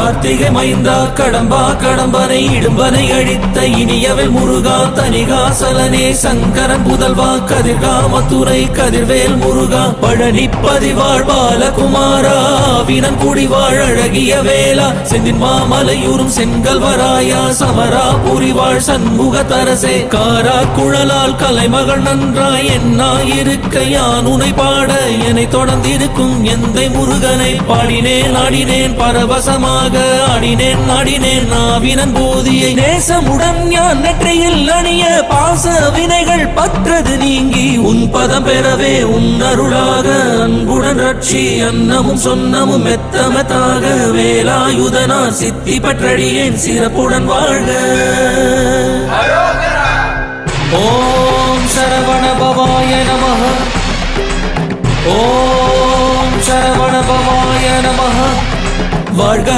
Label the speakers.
Speaker 1: கார்த்திகை மைந்தா கடம்பா கடம்பனை இடும்பனை அழித்த இனியவள் முருகா தனிகாசலனே சங்கரன் புதல்வா கதிர்காமத்துறை கதிர்வேல் முருகா பழனி பதிவாழ் பாலகுமாரா வினன் குடிவாழ் அழகிய வேளா செந்தின் மாமலையூரும் செங்கல்வராயா சமரா புரிவாழ் சண்முக தரசே காரா குழலால் கலைமகள் நன்றாய் என்னாயிருக்க யான் உனை பாட என்னை தொடர்ந்திருக்கும் எந்தை முருகனை பாடினேன் ஆடினேன் பரவசமாக ஆடினேன் நாடினேன் நாவினன் போதியை நேசமுடன் யான் நெற்றியில் அணிய பாச வினைகள் பற்றது நீங்கி உன் பதம் பெறவே உன் அருளாக அன்புடன் ரட்சி அன்னமும் சொன்னமும் மெத்தமத்தாக வேலாயுதனா சித்தி பற்றடியேன் சிறப்புடன் வாழ்க. ஓம் சரவண பவாய நமஹ. ஓம் சரவண பவாய நமஹ. வாழ்க.